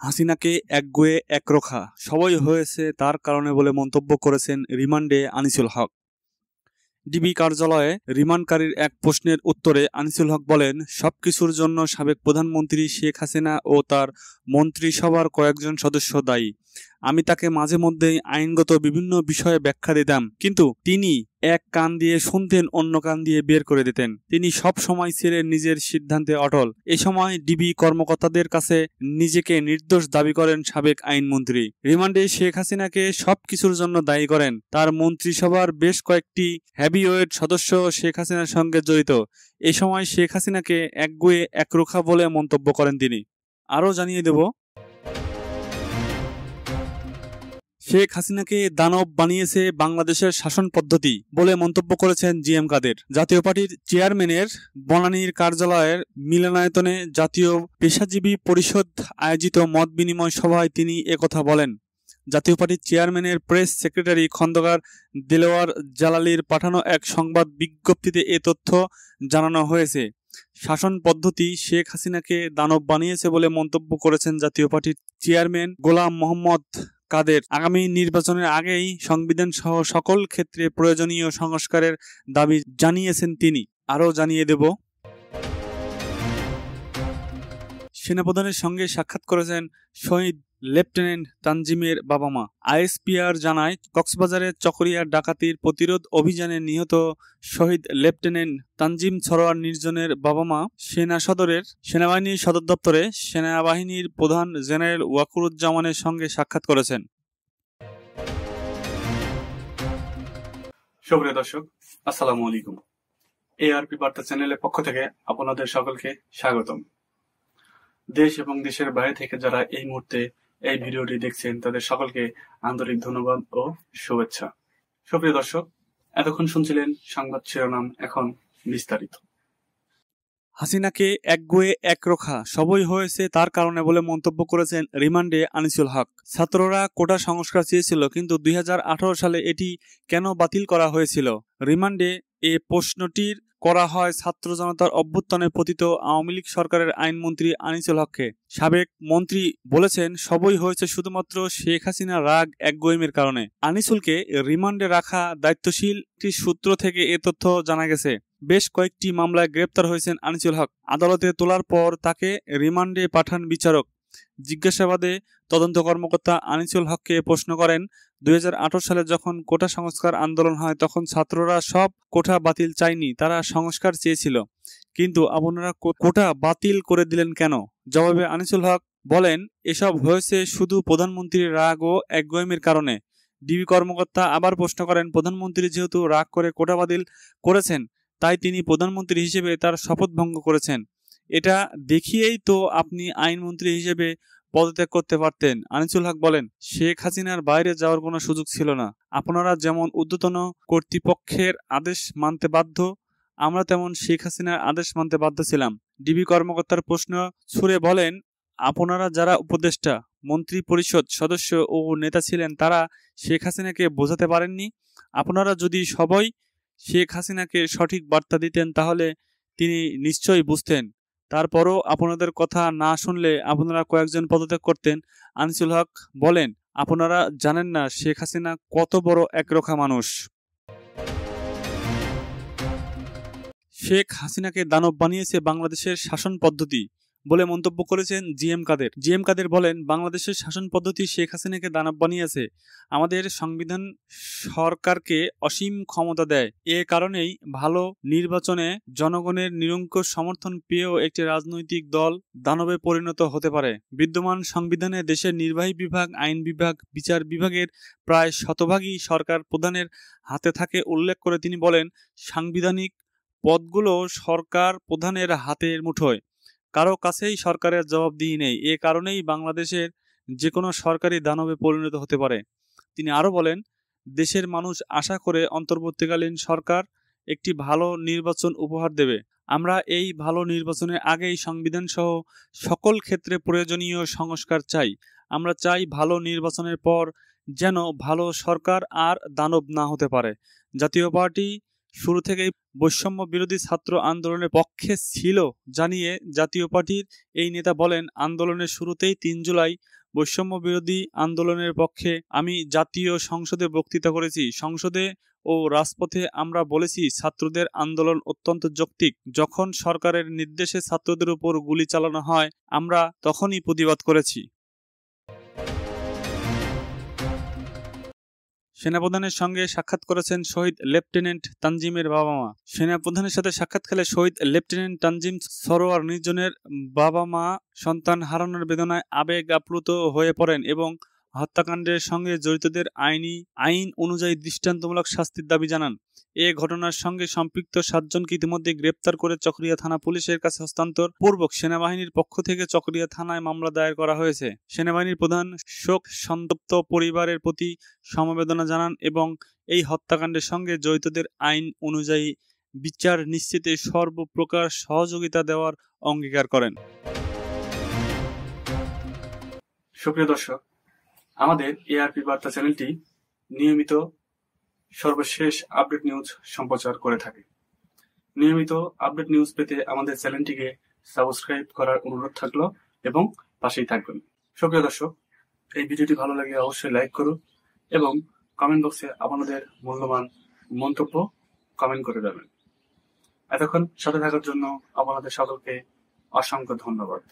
হাসিনাকে একগুঁয়ে একরোখা সবই হয়েছে তার কারণে বলে মন্তব্য করেছেন রিমান্ডে আনিসুল হক। ডিবি কার্যালয়ে রিমান্ডকারীর এক প্রশ্নের উত্তরে আনিসুল হক বলেন, সবকিছুর জন্য সাবেক প্রধানমন্ত্রী শেখ হাসিনা ও তার মন্ত্রিসভার কয়েকজন সদস্য দায়ী। আমি তাকে মাঝে মধ্যেই আইনগত বিভিন্ন বিষয়ে ব্যাখ্যা দিতাম, কিন্তু তিনি এক কান দিয়ে শুনতেন, অন্য কান দিয়ে বের করে দিতেন। তিনি সব সময় ছিলেন নিজের সিদ্ধান্তে অটল। এ সময় ডিবি কর্মকর্তাদের কাছে নিজেকে নির্দোষ দাবি করেন সাবেক আইনমন্ত্রী। রিমান্ডে শেখ হাসিনাকে সবকিছুর জন্য দায়ী করেন। তার মন্ত্রিসভার বেশ কয়েকটি হেভিওয়েট সদস্য শেখ হাসিনার সঙ্গে জড়িত। এ সময় শেখ হাসিনাকে একগুঁয়ে একরোখা বলে মন্তব্য করেন তিনি। আরও জানিয়ে দেব, শেখ হাসিনাকে দানব বানিয়েছে বাংলাদেশের শাসন পদ্ধতি বলে মন্তব্য করেছেন জিএম কাদের। জাতীয় পার্টির চেয়ারম্যানের বনানীর কার্যালয়ের মিলনায়তনে জাতীয় পেশাজীবী পরিষদ আয়োজিত মত বিনিময় সভায় তিনি একথা বলেন। জাতীয় পার্টির চেয়ারম্যানের প্রেস সেক্রেটারি খন্দকার দেলোয়ার জালালির পাঠানো এক সংবাদ বিজ্ঞপ্তিতে এ তথ্য জানানো হয়েছে। শাসন পদ্ধতি শেখ হাসিনাকে দানব বানিয়েছে বলে মন্তব্য করেছেন জাতীয় পার্টির চেয়ারম্যান গোলাম মোহাম্মদ কাদের। আগামী নির্বাচনের আগেই সংবিধান সহ সকল ক্ষেত্রে প্রয়োজনীয় সংস্কারের দাবি জানিয়েছেন তিনি। আরও জানিয়ে দেব, সেনাপ্রধানের সঙ্গে সাক্ষাৎ করেছেন শহীদ লেফটেন্যান্ট তানজিমের বাবা মা। আইএসপিআর জানায়, কক্সবাজারের চকরিয়া ডাকাতির প্রতিরোধ অভিযানে নিহত শহীদ লেফটেন্যান্ট তানজিম সরোয়ার নির্জনের বাবা মা সেনাবাহিনীর সদর দপ্তরে সেনাবাহিনীর প্রধান জেনারেল ওয়াকুরুজ্জামানের সঙ্গে সাক্ষাৎ করেছেন। সুপ্রিয় দর্শক, আসসালামু আলাইকুম। এআরপি বার্তা চ্যানেলের পক্ষ থেকে আপনাদের সকলকে স্বাগতম। দেশ এবং দেশের বাইরে থেকে যারা এই মুহূর্তে এই ভিডিওটি দেখছেন তাদের সকলকে আন্তরিক ধন্যবাদ ও শুভেচ্ছা। সুপ্রিয় দর্শক, এতক্ষণ শুনছিলেন সংবাদ শিরোনাম, এখন বিস্তারিত। হাসিনাকে একগুঁয়ে একরোখা সবই হয়েছে তার কারণে বলে মন্তব্য করেছেন রিমান্ডে আনিসুল হক। ছাত্ররা কোটা সংস্কার চেয়েছিল, কিন্তু 2018 সালে এটি কেন বাতিল করা হয়েছিল? রিমান্ডে এ প্রশ্নটির করা হয় ছাত্র জনতার অভ্যুত্থানে পতিত আওয়ামী লীগ সরকারের আইনমন্ত্রী আনিসুল হককে। সাবেক মন্ত্রী বলেছেন, সবই হয়েছে শুধুমাত্র শেখ হাসিনার রাগ একগুঁয়েমির কারণে। আনিসুলকে রিমান্ডে রাখা দায়িত্বশীল একটি সূত্র থেকে এ তথ্য জানা গেছে। বেশ কয়েকটি মামলায় গ্রেপ্তার হয়েছেন আনিসুল হক। আদালতে তোলার পর তাকে রিমান্ডে পাঠান বিচারক। জিজ্ঞাসাবাদে তদন্ত কর্মকর্তা আনিসুল হককে প্রশ্ন করেন, 2018 সালে যখন কোটা সংস্কার আন্দোলন হয় তখন ছাত্ররা সব কোটা বাতিল চায়নি, তারা সংস্কার চেয়েছিল, কিন্তু আপনারা কোটা বাতিল করে দিলেন কেন? জবাবে আনিসুল হক বলেন, এসব হয়েছে শুধু প্রধানমন্ত্রীর রাগ ও একগুঁয়েমির কারণে। ডিবি কর্মকর্তা আবার প্রশ্ন করেন, প্রধানমন্ত্রী যেহেতু রাগ করে কোটা বাতিল করেছেন, তাই তিনি প্রধানমন্ত্রী হিসেবে তার শপথ ভঙ্গ করেছেন। এটা দেখিয়েই তো আপনি আইনমন্ত্রী হিসেবে পদত্যাগ করতে পারতেন। আনিসুল হক বলেন, শেখ হাসিনার বাইরে যাওয়ার কোনো সুযোগ ছিল না। আপনারা যেমন ঊর্ধ্বতন কর্তৃপক্ষের আদেশ মানতে বাধ্য, আমরা তেমন শেখ হাসিনার আদেশ মানতে বাধ্য ছিলাম। ডিবি কর্মকর্তার প্রশ্ন ছুড়ে বলেন, আপনারা যারা উপদেষ্টা, মন্ত্রী পরিষদ সদস্য ও নেতা ছিলেন, তারা শেখ হাসিনাকে বোঝাতে পারেননি? আপনারা যদি সবাই শেখ হাসিনাকে সঠিক বার্তা দিতেন তাহলে তিনি নিশ্চয়ই বুঝতেন। তারপরও আপনাদের কথা না শুনলে আপনারা কয়েকজন পদত্যাগ করতেন। আনিসুল হক বলেন, আপনারা জানেন না শেখ হাসিনা কত বড় একরোখা মানুষ। শেখ হাসিনাকে দানব বানিয়েছে বাংলাদেশের শাসন পদ্ধতি বলে মন্তব্য করেছেন জিএম কাদের। জিএম কাদের বলেন, বাংলাদেশের শাসন পদ্ধতি শেখ হাসিনাকে দানব বানিয়েছে। আমাদের সংবিধান সরকারকে অসীম ক্ষমতা দেয়। এ কারণেই ভালো নির্বাচনে জনগণের নিরঙ্কুশ সমর্থন পেয়েও একটি রাজনৈতিক দল দানবে পরিণত হতে পারে। বিদ্যমান সংবিধানে দেশের নির্বাহী বিভাগ, আইন বিভাগ, বিচার বিভাগের প্রায় শতভাগই সরকার প্রধানের হাতে থাকে উল্লেখ করে তিনি বলেন, সাংবিধানিক পদগুলো সরকার প্রধানের হাতের মুঠোয়, কারো কাছেই সরকারের জবাবদিহি নেই। এ কারণেই বাংলাদেশের যে কোনো সরকারি দানবে পরিণত হতে পারে। তিনি আরও বলেন, দেশের মানুষ আশা করে অন্তর্বর্তীকালীন সরকার একটি ভালো নির্বাচন উপহার দেবে। আমরা এই ভালো নির্বাচনের আগেই সংবিধান সহ সকল ক্ষেত্রে প্রয়োজনীয় সংস্কার চাই। আমরা চাই ভালো নির্বাচনের পর যেন ভালো সরকার আর দানব না হতে পারে। জাতীয় পার্টি শুরু থেকেই বৈষম্য বিরোধী ছাত্র আন্দোলনের পক্ষে ছিল জানিয়ে জাতীয় পার্টির এই নেতা বলেন, আন্দোলনের শুরুতেই ৩ জুলাই বৈষম্য বিরোধী আন্দোলনের পক্ষে আমি জাতীয় সংসদে বক্তৃতা করেছি। সংসদে ও রাজপথে আমরা বলেছি, ছাত্রদের আন্দোলন অত্যন্ত যৌক্তিক। যখন সরকারের নির্দেশে ছাত্রদের উপর গুলি চালানো হয়, আমরা তখনই প্রতিবাদ করেছি। সেনাপ্রধানের সঙ্গে সাক্ষাৎ করেছেন শহীদ লেফটেন্যান্ট তানজিমের বাবা-মা। সেনাপ্রধানের সাথে সাক্ষাৎকালে শহীদ লেফটেন্যান্ট তানজিম সরোয়ার নির্জনের বাবা-মা সন্তান হারানোর বেদনায় আবেগ আপ্লুত হয়ে পড়েন এবং হত্যাকাণ্ডের সঙ্গে জড়িতদের আইন অনুযায়ী দৃষ্টান্তমূলক শাস্তির দাবি জানান। এ ঘটনার সঙ্গে সম্পৃক্ত ৭ জনকে ইতিমধ্যে গ্রেপ্তার করে চকরিয়া থানা পুলিশের কাছে হস্তান্তর পূর্বক সেনাবাহিনীর পক্ষ থেকে চকরিয়া থানায় মামলা দায়ের করা হয়েছে। সেনাবাহিনীর প্রধান শোক সন্তপ্ত পরিবারের প্রতি সমবেদনা জানান এবং এই হত্যাকাণ্ডের সঙ্গে জড়িতদের আইন অনুযায়ী বিচার নিশ্চিতে সর্বপ্রকার সহযোগিতা দেওয়ার অঙ্গীকার করেন। সুপ্রিয় দর্শক, আমাদের এআরপি বার্তা চ্যানেলটি নিয়মিত সর্বশেষ আপডেট নিউজ সম্প্রচার করে থাকে। নিয়মিত আপডেট নিউজ পেতে আমাদের চ্যানেলটিকে সাবস্ক্রাইব করার অনুরোধ থাকলো এবং পাশেই থাকবেন। সুপ্রিয় দর্শক, এই ভিডিওটি ভালো লাগলে অবশ্যই লাইক করুন এবং কমেন্ট বক্সে আপনাদের মূল্যবান মন্তব্য কমেন্ট করে দেবেন। এতক্ষণ সাথে থাকার জন্য আপনাদের সকলকে অসংখ্য ধন্যবাদ।